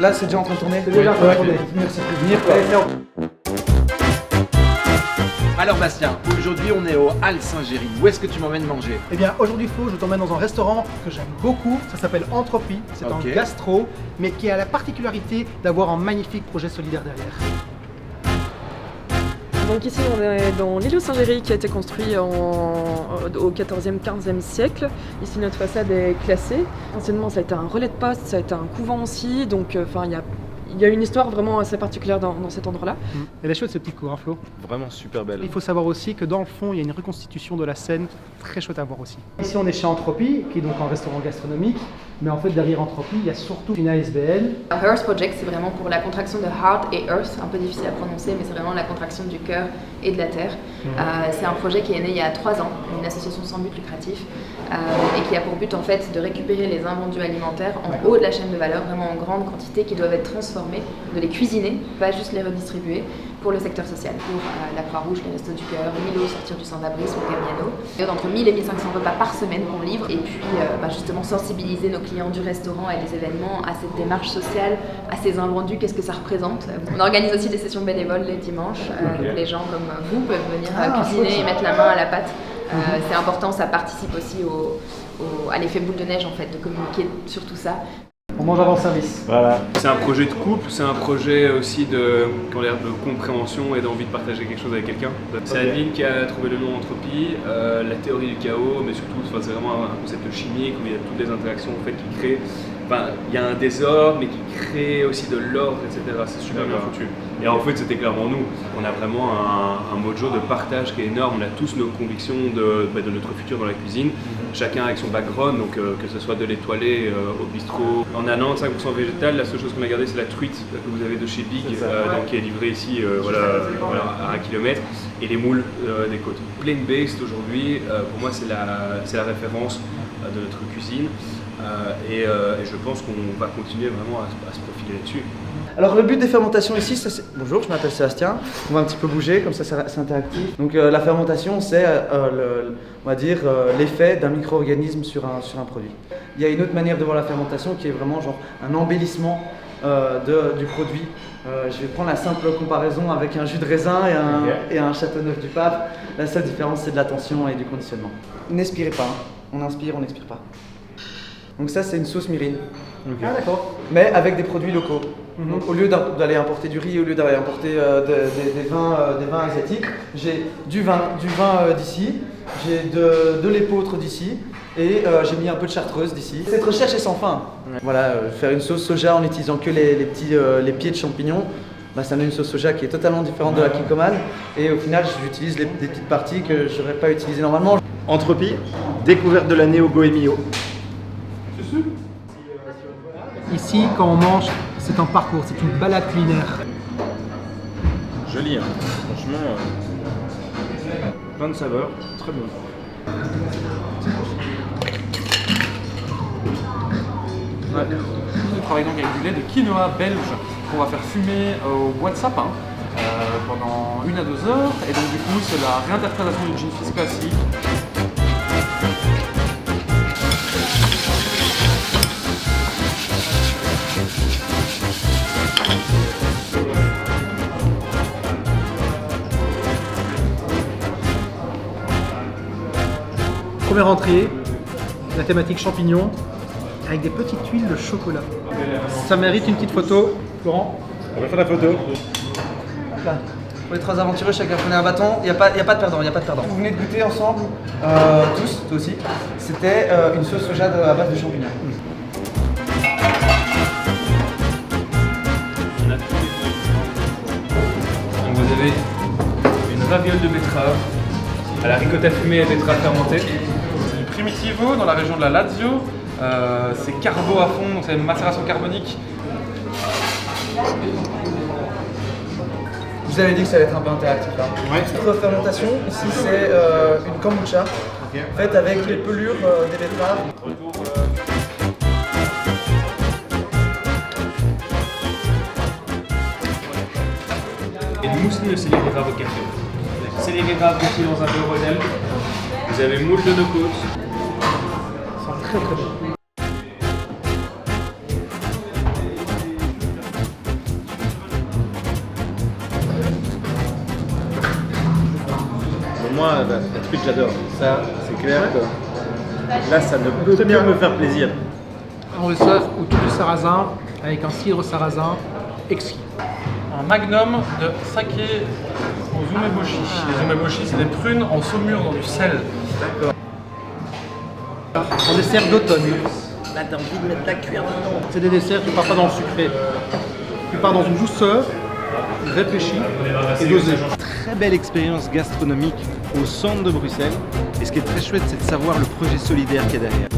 Là, c'est déjà en train de tourner. C'est déjà en train de tourner. Merci de prévenir, quoi. Alors Bastien, aujourd'hui on est au Halles Saint-Géry. Où est-ce que tu m'emmènes manger? Eh bien, aujourd'hui, Flo, je t'emmène dans un restaurant que j'aime beaucoup. Ça s'appelle Entropie. C'est Ok. un gastro, mais qui a la particularité d'avoir un magnifique projet solidaire derrière. Donc ici on est dans l'îlot Saint-Géry qui a été construit au 14e, 15e siècle. Ici notre façade est classée. Anciennement ça a été un relais de poste, ça a été un couvent aussi, donc il y a une histoire vraiment assez particulière dans cet endroit-là. Elle est chouette ce petit cours, hein, Flo. Vraiment super belle. Il faut savoir aussi que dans le fond, il y a une reconstitution de la scène très chouette à voir aussi. Ici, on est chez Entropie, qui est donc un restaurant gastronomique. Mais en fait, derrière Entropie, il y a surtout une ASBL. Earth Project, c'est vraiment pour la contraction de Heart et Earth, un peu difficile à prononcer, mais c'est vraiment la contraction du cœur et de la terre. C'est un projet qui est né il y a 3 ans, une association sans but lucratif, et qui a pour but en fait de récupérer les invendus alimentaires en haut de la chaîne de valeur, vraiment en grande quantité, qui doivent être transformés, de les cuisiner, pas juste les redistribuer, pour le secteur social, pour la Croix-Rouge, les Restos du Cœur, Milo, sortir du sans-abrisme, Gamiano. Et entre 1000 et 1500 repas par semaine qu'on livre, et puis justement sensibiliser nos clients du restaurant et des événements à cette démarche sociale, à ces invendus, qu'est-ce que ça représente. On organise aussi des sessions bénévoles les dimanches, donc les gens comme vous peuvent venir cuisiner et mettre la main à la pâte. C'est important, ça participe aussi à l'effet boule de neige en fait, de communiquer sur tout ça. On mange avant le service. Voilà. C'est un projet de couple, c'est un projet aussi de compréhension et d'envie de partager quelque chose avec quelqu'un. C'est Adeline qui a trouvé le nom Entropie, la théorie du chaos, mais surtout c'est vraiment un concept chimique où il y a toutes les interactions en fait, qui créent. Enfin, il y a un désordre, mais qui crée aussi de l'ordre, etc. C'est super bien foutu. Et en fait, c'était clairement nous. On a vraiment un mojo de partage qui est énorme. On a tous nos convictions de notre futur dans la cuisine. Chacun avec son background, donc que ce soit de l'étoilé au bistrot. On a 95% végétal. La seule chose qu'on a gardée, c'est la truite que vous avez de chez Big, donc, qui est livrée ici à 1 km. Et les moules des côtes. Plant-based aujourd'hui, pour moi, c'est la référence de notre cuisine. Et je pense qu'on va continuer vraiment à se profiler là-dessus. Alors le but des fermentations ici, bonjour, je m'appelle Sébastien, on va un petit peu bouger, comme ça c'est interactif. Donc la fermentation, c'est on va dire l'effet d'un micro-organisme sur un produit. Il y a une autre manière de voir la fermentation qui est vraiment genre un embellissement du produit. Je vais prendre la simple comparaison avec un jus de raisin et un Châteauneuf du Pape. La seule différence, c'est de la tension et du conditionnement. N'expirez pas, hein. On inspire, on n'expire pas. Donc ça, c'est une sauce myrrhine. Ah d'accord. Mais avec des produits locaux. Donc, au lieu d'aller importer du riz, au lieu d'aller importer des vins asiatiques, j'ai du vin d'ici, j'ai de l'épeautre d'ici et j'ai mis un peu de chartreuse d'ici. Cette recherche est sans fin. Voilà, faire une sauce soja en utilisant que les pieds de champignons, ça donne une sauce soja qui est totalement différente de la kikkoman et au final j'utilise des petites parties que je n'aurais pas utilisées normalement. Entropie, découverte de l'année au Goemio. Ici, quand on mange, c'est un parcours, c'est une balade culinaire. Joli, hein. Franchement, plein de saveurs, très bon. On travaille donc avec du lait de quinoa belge qu'on va faire fumer au bois de sapin pendant 1 à 2 heures. Et donc du coup, c'est la réinterprétation d'une gin fizz classique. Première entrée, la thématique champignons, avec des petites tuiles de chocolat. Ça mérite une petite photo. Florent? On va faire la photo. Là. Pour les 3 aventureux, chacun prenait un bâton, il n'y a pas de perdant, il n'y a pas de perdant. Vous venez de goûter ensemble, tous, toi aussi, c'était une sauce soja à base de champignons. Donc vous avez une raviole de betterave à la ricotta fumée et betterave fermentée. C'est du Primitivo dans la région de la Lazio. C'est carbo à fond, donc c'est une macération carbonique. Vous avez dit que ça allait être un peu interactif là. Notre fermentation, ici c'est une kombucha faite avec les pelures des betteraves. Et du mousseline de céleri rave au café. Céleri rave cuit dans un beurre rodel. Vous avez moule de nos côtes. Ça sent très très bon. moi, la truite, j'adore. Ça, c'est clair que là, ça ne peut que me faire plaisir. On le sert autour du sarrasin avec un cidre sarrasin exquis. Un magnum de saké aux umeboshi. Les umeboshi, c'est des prunes en saumure dans du sel. Un dessert d'automne. Là, t'as envie de mettre la cuillère dedans. C'est des desserts qui ne partent pas dans le sucré. Qui partent dans une douceur réfléchie et dosée. Très belle expérience gastronomique au centre de Bruxelles. Et ce qui est très chouette, c'est de savoir le projet solidaire qu'il y a derrière.